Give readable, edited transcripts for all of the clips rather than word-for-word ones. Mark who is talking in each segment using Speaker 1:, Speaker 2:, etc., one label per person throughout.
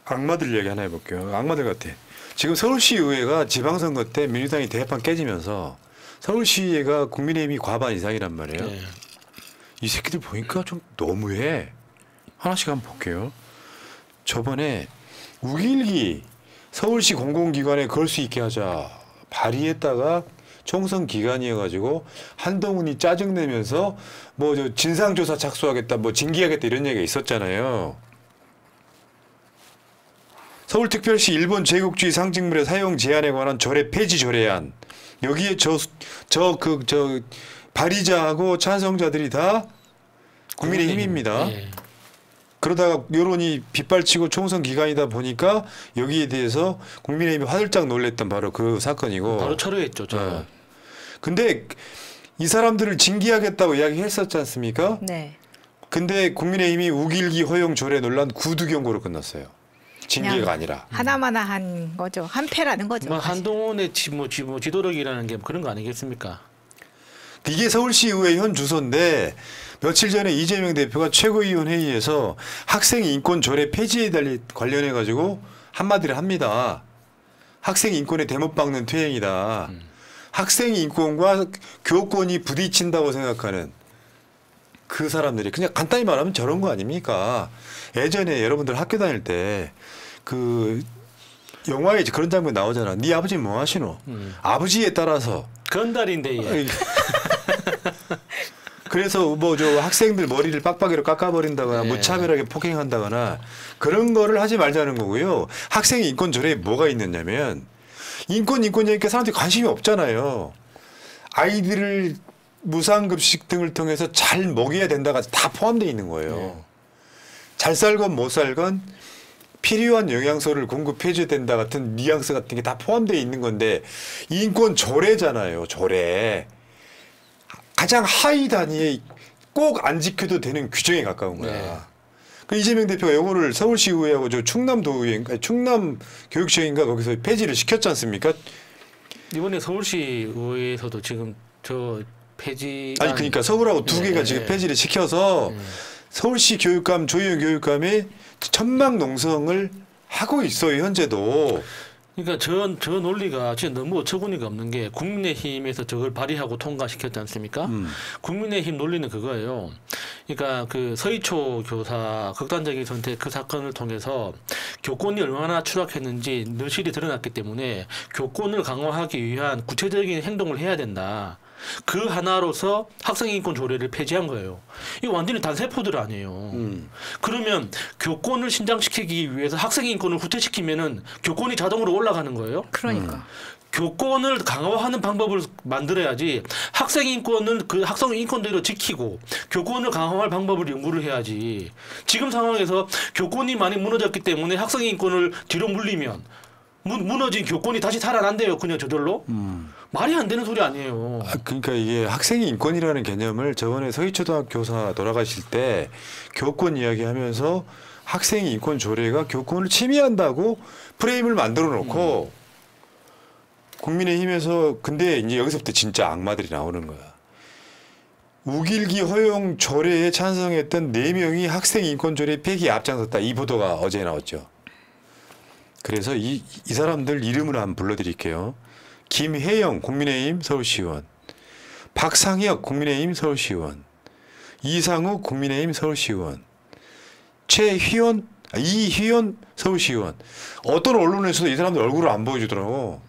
Speaker 1: 악마들 얘기 하나 해볼게요. 악마들 같아. 지금 서울시의회가 지방선거 때 민주당이 대판 깨지면서 서울시의회가 국민의힘이 과반 이상이란 말이에요.
Speaker 2: 네.
Speaker 1: 이 새끼들 보니까 좀 너무해. 하나씩 한번 볼게요. 저번에 우길기 서울시 공공기관에 걸 수 있게 하자 발의했다가 총선 기간이어가지고 한동훈이 짜증내면서 뭐 저 진상조사 착수하겠다, 뭐 징계하겠다 이런 얘기가 있었잖아요. 서울특별시 일본 제국주의 상징물의 사용 제한에 관한 조례 폐지 조례안. 여기에 저 발의자하고 찬성자들이 다 국민의힘입니다.
Speaker 2: 네.
Speaker 1: 그러다가 여론이 빗발치고 총선 기간이다 보니까 여기에 대해서 국민의힘이 화들짝 놀랬던 바로 그 사건이고.
Speaker 2: 바로 철회했죠. 저.
Speaker 1: 근데 이 사람들을 징계하겠다고 이야기했었지 않습니까?
Speaker 3: 네.
Speaker 1: 근데 국민의힘이 우길기 허용 조례 논란 구두 경고로 끝났어요. 징계가 아니라.
Speaker 3: 하나마나 한 거죠. 한 패라는 거죠.
Speaker 2: 뭐 한동훈의 지도력이라는 게 그런 거 아니겠습니까?
Speaker 1: 이게 서울시의회 현 주소인데 며칠 전에 이재명 대표가 최고위원 회의에서 학생 인권 조례 폐지에 관련해 가지고 한마디를 합니다. 학생 인권에 대못 박는 퇴행이다. 학생 인권과 교권이 부딪힌다고 생각하는 그 사람들이 그냥 간단히 말하면 저런 거 아닙니까? 예전에 여러분들 학교 다닐 때 그 영화에 이제 그런 장면 나오잖아. 네 아버지 뭐 하시노? 아버지에 따라서
Speaker 2: 건달인데 얘.
Speaker 1: 그래서 뭐 저 학생들 머리를 빡빡이로 깎아버린다거나
Speaker 2: 네.
Speaker 1: 무차별하게 폭행한다거나 그런 거를 하지 말자는 거고요. 학생 인권 조례에 뭐가 있느냐면 인권 얘기니까 사람들이 관심이 없잖아요. 아이들을 무상급식 등을 통해서 잘 먹여야 된다가 다 포함되어 있는 거예요.
Speaker 2: 네.
Speaker 1: 잘 살건 못 살건 필요한 영양소를 공급해줘야 된다 같은 뉘앙스 같은 게 다 포함되어 있는 건데 인권 조례잖아요. 조례. 가장 하위 단위에 꼭 안 지켜도 되는 규정에 가까운 거야.
Speaker 2: 네.
Speaker 1: 그 이재명 대표가 요거를 서울시의회하고 저 충남도의회인가 충남교육청인가 거기서 폐지를 시켰지 않습니까?
Speaker 2: 이번에 서울시의회에서도 지금 저 폐지
Speaker 1: 아니 그러니까 서울하고 두 개가 지금 폐지를 시켜서 서울시 교육감 조희연 교육감이 천막 농성을 하고 있어요 현재도.
Speaker 2: 그러니까 저 논리가 진짜 너무 어처구니가 없는 게 국민의힘에서 저걸 발의하고 통과시켰지 않습니까? 국민의힘 논리는 그거예요. 그러니까 그 서희초 교사 극단적인 선택 그 사건을 통해서 교권이 얼마나 추락했는지 너실이 드러났기 때문에 교권을 강화하기 위한 구체적인 행동을 해야 된다. 그 하나로서 학생인권 조례를 폐지한 거예요. 이거 완전히 단세포들 아니에요. 그러면 교권을 신장시키기 위해서 학생인권을 후퇴시키면은 교권이 자동으로 올라가는 거예요.
Speaker 3: 그러니까.
Speaker 2: 교권을 강화하는 방법을 만들어야지 학생인권을 그 학생인권대로 지키고 교권을 강화할 방법을 연구를 해야지. 지금 상황에서 교권이 많이 무너졌기 때문에 학생인권을 뒤로 물리면 무너진 교권이 다시 살아난대요. 그냥 저절로. 말이 안 되는 소리 아니에요.
Speaker 1: 그러니까 이게 학생의 인권이라는 개념을 저번에 서희초등학교 교사 돌아가실 때 교권 이야기하면서 학생의 인권 조례가 교권을 침해한다고 프레임을 만들어 놓고 국민의힘에서 근데 이제 여기서부터 진짜 악마들이 나오는 거야. 우길기 허용 조례에 찬성했던 4명이 학생 인권 조례 폐기에 앞장섰다. 이 보도가 어제 나왔죠. 그래서 이 사람들 이름을 한번 불러드릴게요. 김혜영 국민의힘 서울시의원, 박상혁 국민의힘 서울시의원, 이상우 국민의힘 서울시의원, 이희원 서울시의원. 어떤 언론에서도 이 사람들 얼굴을 안 보여주더라고.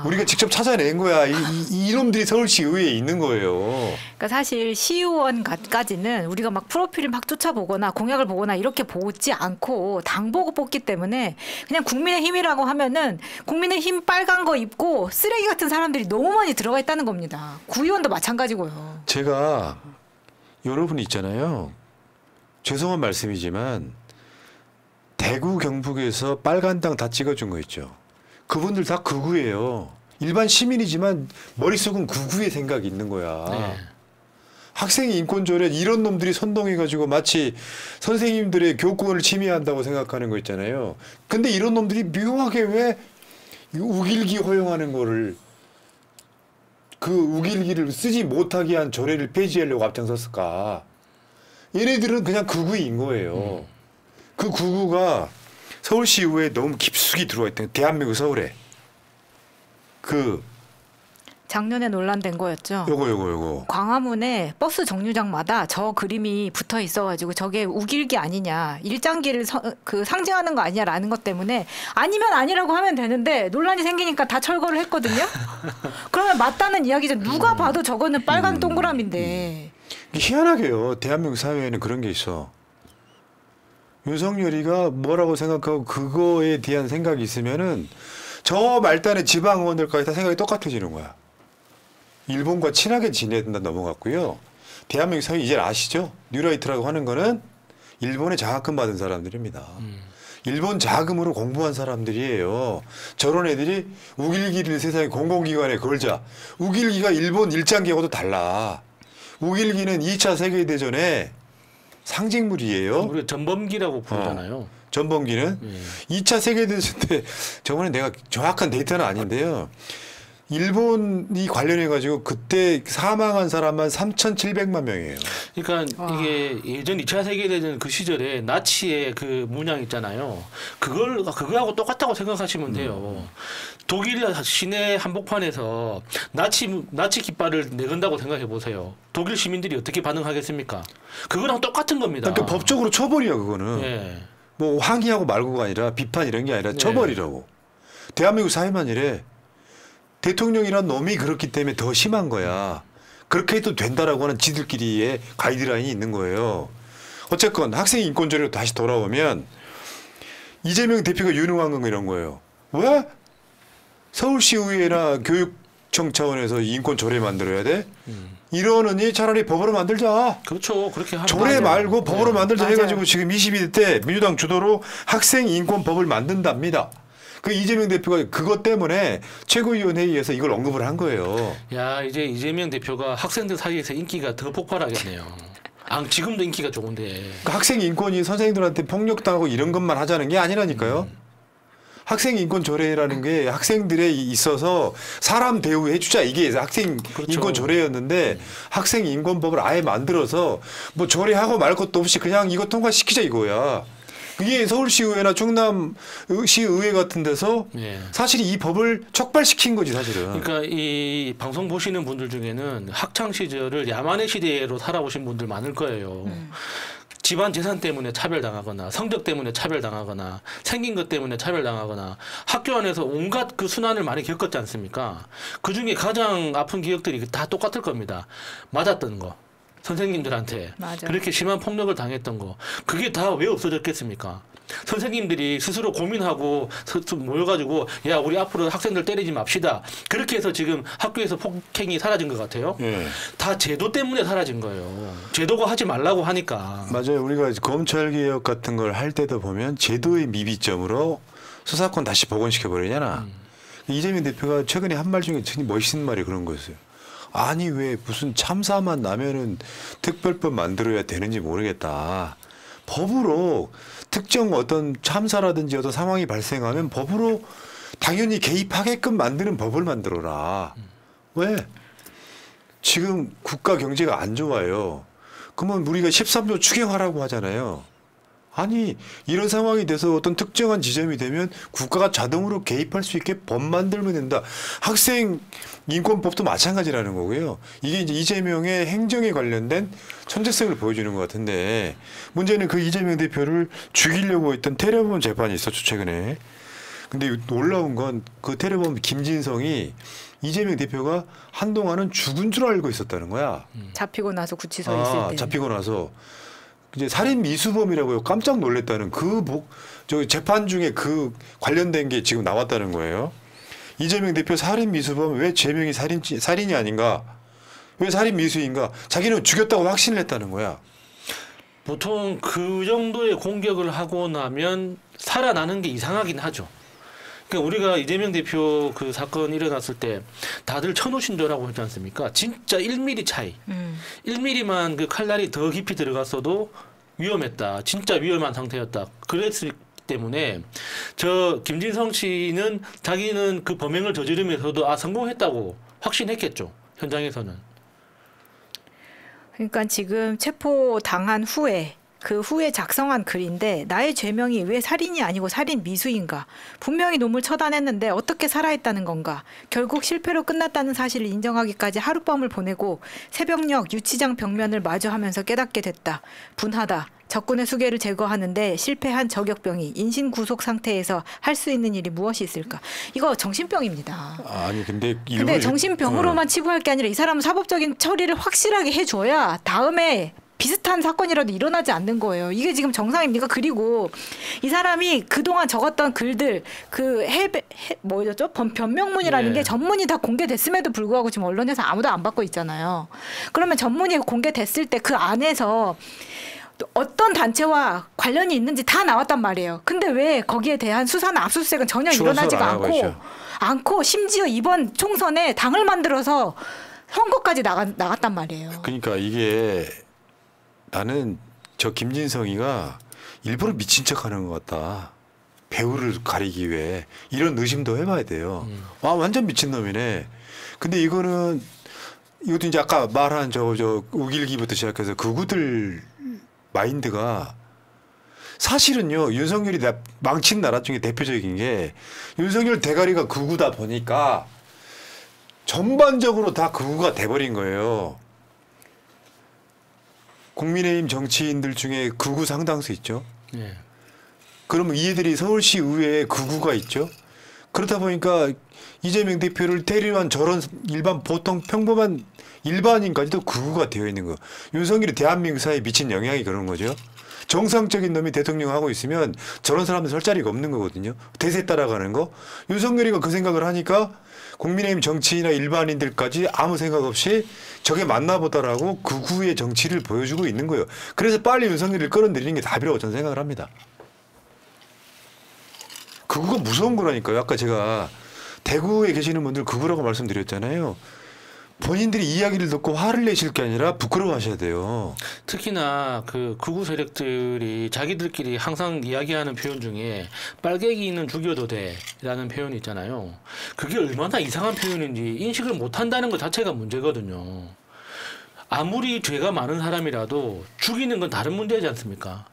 Speaker 1: 우리가 직접 찾아낸 거야. 이놈들이 서울시 의회에 있는 거예요.
Speaker 3: 그러니까 사실 시의원까지는 우리가 막 프로필을 막 쫓아보거나 공약을 보거나 이렇게 보지 않고 당 보고 뽑기 때문에 그냥 국민의힘이라고 하면은 국민의힘 빨간 거 입고 쓰레기 같은 사람들이 너무 많이 들어가 있다는 겁니다. 구의원도 마찬가지고요.
Speaker 1: 제가 여러분 있잖아요. 죄송한 말씀이지만 대구 경북에서 빨간당 다 찍어준 거 있죠. 그분들 다 극우예요. 일반 시민이지만 머릿속은 극우의 생각이 있는 거야.
Speaker 2: 네.
Speaker 1: 학생 인권조례 이런 놈들이 선동해가지고 마치 선생님들의 교권을 침해한다고 생각하는 거 있잖아요. 근데 이런 놈들이 묘하게 왜 우길기 허용하는 거를 그 우길기를 쓰지 못하게 한 조례를 폐지하려고 앞장섰을까. 얘네들은 그냥 극우인 거예요. 그 극우가 서울시의회에 너무 깊숙이 들어와 있던 대한민국 서울에 그
Speaker 3: 작년에 논란된 거였죠.
Speaker 1: 요거
Speaker 3: 광화문에 버스 정류장마다 저 그림이 붙어 있어가지고 저게 우길기 아니냐, 일장기를 그 상징하는 거 아니냐라는 것 때문에 아니면 아니라고 하면 되는데 논란이 생기니까 다 철거를 했거든요. 그러면 맞다는 이야기죠. 누가 봐도 저거는 빨간 동그라미인데.
Speaker 1: 희한하게요. 대한민국 사회에는 그런 게 있어. 윤석열이가 뭐라고 생각하고 그거에 대한 생각이 있으면은 저 말단의 지방 의원들까지 다 생각이 똑같아지는 거야. 일본과 친하게 지내다 넘어갔고요. 대한민국 사회 이제 아시죠? 뉴라이트라고 하는 거는 일본의 장학금 받은 사람들입니다. 일본 자금으로 공부한 사람들이에요. 저런 애들이 우길기를 세상에 공공기관에 걸자. 우길기가 일본 일장기하고도 달라. 우길기는 2차 세계대전의 상징물이에요.
Speaker 2: 우리가 전범기라고 부르잖아요.
Speaker 1: 전범기는 2차 세계대전 때 저번에 내가 정확한 데이터는 아닌데요. 일본이 관련해 가지고 그때 사망한 사람만 3,700만 명이에요.
Speaker 2: 그러니까 이게 예전 2차 세계대전 그 시절에 나치의 그 문양 있잖아요. 그거하고 똑같다고 생각하시면 돼요. 독일 시내 한복판에서 나치 깃발을 내건다고 생각해 보세요. 독일 시민들이 어떻게 반응하겠습니까? 그거랑 똑같은 겁니다.
Speaker 1: 그러니까 법적으로 처벌이야 그거는.
Speaker 2: 예.
Speaker 1: 뭐 항의하고 말고가 아니라 비판 이런 게 아니라 처벌이라고. 대한민국 사회만 이래. 대통령이란 놈이 그렇기 때문에 더 심한 거야. 그렇게 해도 된다라고 하는 지들끼리의 가이드라인이 있는 거예요. 어쨌건 학생 인권조례로 다시 돌아오면 이재명 대표가 유능한 건 이런 거예요. 왜? 서울시의회나 교육청 차원에서 인권조례 만들어야 돼? 이러느니 차라리 법으로 만들자.
Speaker 2: 그렇죠. 그렇게 하면
Speaker 1: 조례 말고 법으로 만들자
Speaker 3: 맞아요.
Speaker 1: 해가지고 지금 22대 때 민주당 주도로 학생 인권법을 만든답니다. 그 이재명 대표가 그것 때문에 최고위원회의에서 이걸 언급을 한 거예요.
Speaker 2: 야, 이제 이재명 대표가 학생들 사이에서 인기가 더 폭발하겠네요. 지금도 인기가 좋은데.
Speaker 1: 그러니까 학생 인권이 선생님들한테 폭력당하고 이런 것만 하자는 게 아니라니까요. 학생 인권 조례라는 게 학생들에 있어서 사람 대우해주자 이게 학생
Speaker 2: 그렇죠.
Speaker 1: 인권 조례였는데 학생 인권법을 아예 만들어서 뭐 조례하고 말 것도 없이 그냥 이거 통과시키자 이거야. 이게 서울시의회나 충남시의회 같은 데서
Speaker 2: 예.
Speaker 1: 사실 이 법을 촉발시킨 거지 사실은.
Speaker 2: 그러니까 이 방송 보시는 분들 중에는 학창 시절을 야만의 시대로 살아오신 분들 많을 거예요. 집안 재산 때문에 차별당하거나 성적 때문에 차별당하거나 생긴 것 때문에 차별당하거나 학교 안에서 온갖 그 순환을 많이 겪었지 않습니까? 그중에 가장 아픈 기억들이 다 똑같을 겁니다. 맞았던 거. 선생님들한테
Speaker 3: 맞아.
Speaker 2: 그렇게 심한 폭력을 당했던 거. 그게 다 왜 없어졌겠습니까? 선생님들이 스스로 고민하고 모여가지고 야 우리 앞으로 학생들 때리지 맙시다. 그렇게 해서 지금 학교에서 폭행이 사라진 것 같아요.
Speaker 1: 예.
Speaker 2: 다 제도 때문에 사라진 거예요. 제도가 하지 말라고 하니까.
Speaker 1: 맞아요. 우리가 검찰개혁 같은 걸 할 때도 보면 제도의 미비점으로 수사권 다시 복원시켜 버리잖아. 이재명 대표가 최근에 한 말 중에 되게 멋있는 말이 그런 거였어요. 아니 왜 무슨 참사만 나면은 특별법 만들어야 되는지 모르겠다. 법으로 특정 어떤 참사라든지 어떤 상황이 발생하면 법으로 당연히 개입하게끔 만드는 법을 만들어라. 왜? 지금 국가 경제가 안 좋아요. 그러면 우리가 13조 추경하라고 하잖아요. 아니 이런 상황이 돼서 어떤 특정한 지점이 되면 국가가 자동으로 개입할 수 있게 법 만들면 된다. 학생 인권법도 마찬가지라는 거고요. 이게 이제 이재명의 행정에 관련된 천재성을 보여주는 것 같은데 문제는 그 이재명 대표를 죽이려고 했던 테러범 재판이 있었죠 최근에. 근데 놀라운 건 그 테러범 김진성이 이재명 대표가 한동안은 죽은 줄 알고 있었다는 거야.
Speaker 3: 잡히고 나서 구치소에 있을 때.
Speaker 1: 잡히고 나서. 이제 살인 미수범이라고요. 깜짝 놀랐다는 저 재판 중에 그 관련된 게 지금 나왔다는 거예요. 이재명 대표 살인 미수범 왜 죄명이 살인이 아닌가? 왜 살인 미수인가? 자기는 죽였다고 확신을 했다는 거야.
Speaker 2: 보통 그 정도의 공격을 하고 나면 살아나는 게 이상하긴 하죠. 그러니까 우리가 이재명 대표 그 사건 일어났을 때 다들 천우신조라고 했지 않습니까? 진짜 1mm 차이. 1mm만 그 칼날이 더 깊이 들어갔어도 위험했다. 진짜 위험한 상태였다. 그랬을 때문에 저 김진성 씨는 자기는 그 범행을 저지르면서도 성공했다고 확신했겠죠. 현장에서는.
Speaker 3: 그러니까 지금 체포 당한 후에 그 후에 작성한 글인데 나의 죄명이 왜 살인이 아니고 살인 미수인가? 분명히 놈을 처단했는데 어떻게 살아있다는 건가? 결국 실패로 끝났다는 사실을 인정하기까지 하룻밤을 보내고 새벽녘 유치장 벽면을 마주하면서 깨닫게 됐다. 분하다. 적군의 수괴를 제거하는데 실패한 저격병이 인신구속 상태에서 할 수 있는 일이 무엇이 있을까? 이거 정신병입니다.
Speaker 1: 아니 근데
Speaker 3: 근데 정신병으로만 치부할 게 아니라 이 사람은 사법적인 처리를 확실하게 해줘야 다음에 비슷한 사건이라도 일어나지 않는 거예요. 이게 지금 정상입니까? 그리고 이 사람이 그동안 적었던 글들 그 뭐였죠? 변명문이라는
Speaker 2: 네.
Speaker 3: 게 전문이 다 공개됐음에도 불구하고 지금 언론에서 아무도 안 받고 있잖아요. 그러면 전문이 공개됐을 때 그 안에서 어떤 단체와 관련이 있는지 다 나왔단 말이에요. 근데 왜 거기에 대한 수사나 압수수색은 전혀 일어나지가 않고 심지어 이번 총선에 당을 만들어서 선거까지 나갔단 말이에요.
Speaker 1: 그러니까 이게 나는 저 김진성이가 일부러 미친 척하는 것 같다. 배우를 가리기 위해 이런 의심도 해봐야 돼요. 와 완전 미친놈이네. 근데 이것도 이제 아까 말한 저 우길기부터 시작해서 극우들 마인드가 사실은요 윤석열이 망친 나라 중에 대표적인 게 윤석열 대가리가 극우다 보니까 전반적으로 다 극우가 돼버린 거예요. 국민의힘 정치인들 중에 극우 상당수 있죠.
Speaker 2: 네.
Speaker 1: 그러면 이들이 서울시 의회에 극우가 있죠. 그렇다 보니까 이재명 대표를 대리한 저런 일반 보통 평범한 일반인까지도 극우가 되어 있는 거. 윤석열이 대한민국 사회에 미친 영향이 그런 거죠. 정상적인 놈이 대통령 하고 있으면 저런 사람들 설 자리가 없는 거거든요. 대세 따라가는 거. 윤석열이가 그 생각을 하니까 국민의힘 정치인이나 일반인들까지 아무 생각 없이 저게 맞나 보다라고 극우의 정치를 보여주고 있는 거예요. 그래서 빨리 윤석열을 끌어내리는 게 답이라고 저는 생각을 합니다. 극우가 무서운 거라니까요. 아까 제가 대구에 계시는 분들 극우라고 말씀드렸잖아요. 본인들이 이야기를 듣고 화를 내실 게 아니라 부끄러워하셔야 돼요.
Speaker 2: 특히나 그 극우 세력들이 자기들끼리 항상 이야기하는 표현 중에 빨갱이는 죽여도 돼라는 표현이 있잖아요. 그게 얼마나 이상한 표현인지 인식을 못한다는 것 자체가 문제거든요. 아무리 죄가 많은 사람이라도 죽이는 건 다른 문제지 않습니까?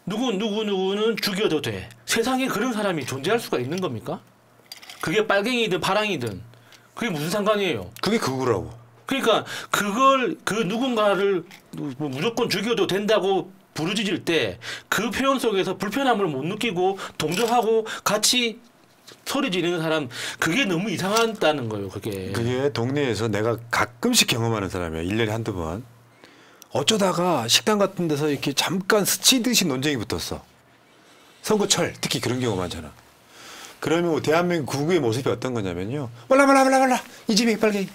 Speaker 2: 누구는 죽여도 돼. 세상에 그런 사람이 존재할 수가 있는 겁니까? 그게 빨갱이든 파랑이든 그게 무슨 상관이에요?
Speaker 1: 그게 극우라고.
Speaker 2: 그러니까 그걸 그 누군가를 무조건 죽여도 된다고 부르짖을 때 그 표현 속에서 불편함을 못 느끼고 동조하고 같이 소리 지르는 사람 그게 너무 이상하다는 거예요. 그게
Speaker 1: 동네에서 내가 가끔씩 경험하는 사람이야. 1년에 한두 번. 어쩌다가 식당 같은 데서 이렇게 잠깐 스치듯이 논쟁이 붙었어. 선거철 특히 그런 경우 많잖아. 그러면 대한민국 극우의 모습이 어떤 거냐면요. 몰라 이재명이 빨갱이.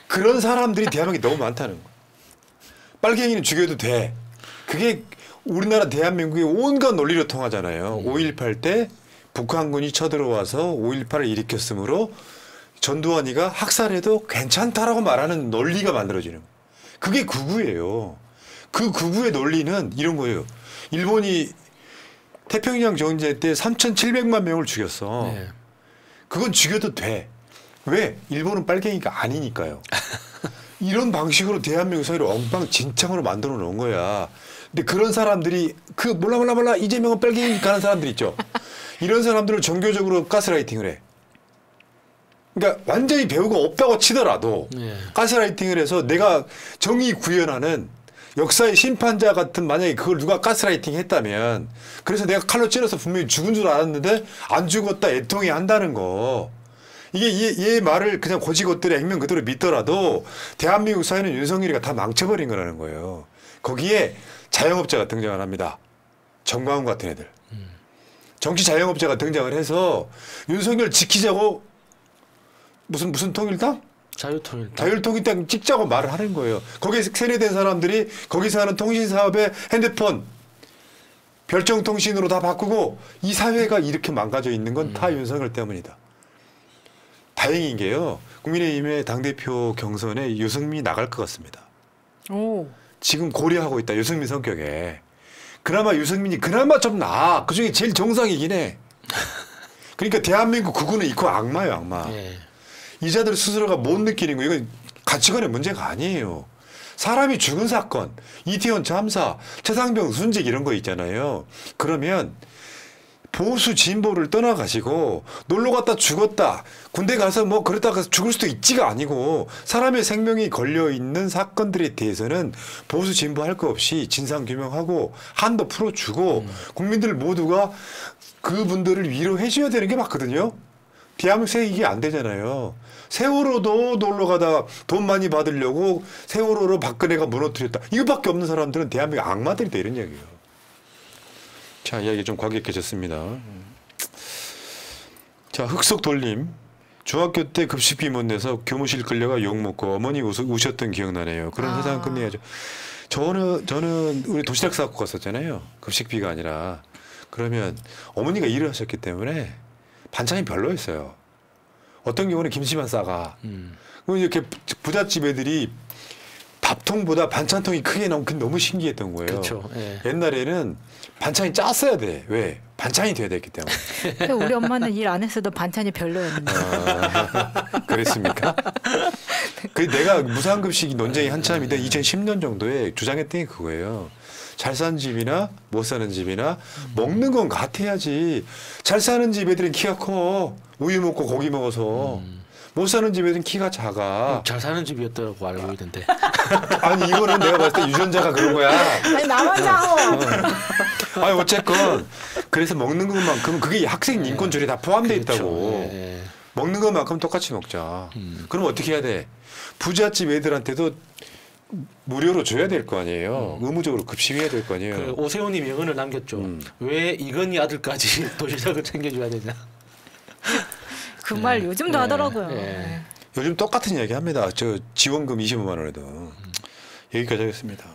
Speaker 1: 그런 사람들이 대한민국에 너무 많다는 거. 빨갱이는 죽여도 돼. 그게 우리나라 대한민국의 온갖 논리로 통하잖아요. 5.18 때 북한군이 쳐들어와서 5.18을 일으켰으므로 전두환이가 학살해도 괜찮다라고 말하는 논리가 만들어지는 거예요. 그게 극우예요. 그 극우의 논리는 이런 거예요. 일본이 태평양 전쟁 때 3,700만 명을 죽였어.
Speaker 2: 네.
Speaker 1: 그건 죽여도 돼. 왜? 일본은 빨갱이가 아니니까요. 이런 방식으로 대한민국 사회를 엉망진창으로 만들어 놓은 거야. 근데 그런 사람들이 몰라 이재명은 빨갱이니까 하는 사람들 있죠. 이런 사람들을 정교적으로 가스라이팅을 해. 그러니까 완전히 배우가 없다고 치더라도
Speaker 2: 네.
Speaker 1: 가스라이팅을 해서 내가 정의 구현하는 역사의 심판자 같은 만약에 그걸 누가 가스라이팅 했다면 그래서 내가 칼로 찔러서 분명히 죽은 줄 알았는데 안 죽었다 애통해 한다는 거. 이게 얘 말을 그냥 고지것대로 액면 그대로 믿더라도 대한민국 사회는 윤석열이가 다 망쳐버린 거라는 거예요. 거기에 자영업자가 등장을 합니다. 정광훈 같은 애들. 정치 자영업자가 등장을 해서 윤석열 지키자고 무슨 통일당? 자율통일당 찍자고 말을 하는 거예요. 거기에 세뇌된 사람들이 거기서 하는 통신사업에 핸드폰 별정통신으로 다 바꾸고 이 사회가 이렇게 망가져 있는 건 다 윤석열 때문이다. 다행인 게요. 국민의힘의 당대표 경선에 유승민이 나갈 것 같습니다.
Speaker 3: 오.
Speaker 1: 지금 고려하고 있다. 유승민 성격에. 그나마 유승민이 그나마 좀 나아. 그중에 제일 정상이긴 해. 그러니까 대한민국 극우는 이거 악마예요. 악마.
Speaker 2: 네.
Speaker 1: 이자들 스스로가 못 느끼는 거 이건 가치관의 문제가 아니에요. 사람이 죽은 사건, 이태원 참사, 최상병 순직 이런 거 있잖아요. 그러면 보수 진보를 떠나가시고 놀러 갔다 죽었다, 군대 가서 뭐 그러다가 죽을 수도 있지가 아니고 사람의 생명이 걸려 있는 사건들에 대해서는 보수 진보 할 거 없이 진상 규명하고 한도 풀어주고 국민들 모두가 그분들을 위로해 줘야 되는 게 맞거든요. 대한민국에 이게 안 되잖아요. 세월호도 놀러 가다가 돈 많이 받으려고 세월호로 박근혜가 무너뜨렸다. 이거밖에 없는 사람들은 대한민국 악마들이 다 이런 이야기예요. 자, 이야기 좀 과격해졌습니다. 자, 흑석 돌림. 중학교 때 급식비 못 내서 교무실 끌려가 욕 먹고 어머니 우셨던 기억나네요. 그런 세상 끝내야죠. 저는 우리 도시락 싸고 갔었잖아요. 급식비가 아니라. 그러면 어머니가 일을 하셨기 때문에 반찬이 별로였어요. 어떤 경우는 김치만 싸가. 그럼 이렇게 부잣집 애들이 밥통보다 반찬통이 크게 나오면 그게 너무 신기했던 거예요.
Speaker 2: 그렇죠. 예.
Speaker 1: 옛날에는 반찬이 짰어야 돼. 왜? 반찬이 돼야 됐기 때문에.
Speaker 3: 근데 우리 엄마는 일 안 했어도 반찬이 별로였는데.
Speaker 1: 그랬습니까? 그 내가 무상급식이 논쟁이 한참이던 2010년 정도에 주장했던 게 그거예요. 잘 사는 집이나 못 사는 집이나 먹는 건 같아야지. 잘 사는 집 애들은 키가 커. 우유 먹고 고기 먹어서. 못 사는 집 애들은 키가 작아.
Speaker 2: 잘 사는 집이었다고 알고 있는데.
Speaker 1: 아니 이거는 내가 봤을 때 유전자가 그런 거야.
Speaker 3: 아니 나만 작어.
Speaker 1: 아니 어쨌건 그래서 먹는 것만큼 그게 학생 인권조례에 다 포함되어
Speaker 2: 그렇죠.
Speaker 1: 있다고.
Speaker 2: 예, 예.
Speaker 1: 먹는 것만큼 똑같이 먹자. 그럼 어떻게 해야 돼? 부잣집 애들한테도 무료로 줘야 될 거 아니에요. 의무적으로 급식해야 될 거 아니에요.
Speaker 2: 그 오세훈이 명언을 남겼죠. 왜 이건희 아들까지 도시락을 챙겨줘야 되냐.
Speaker 3: 그 말 요즘도 하더라고요.
Speaker 2: 예.
Speaker 1: 요즘 똑같은 이야기 합니다. 저 지원금 25만 원에도. 여기까지 하겠습니다.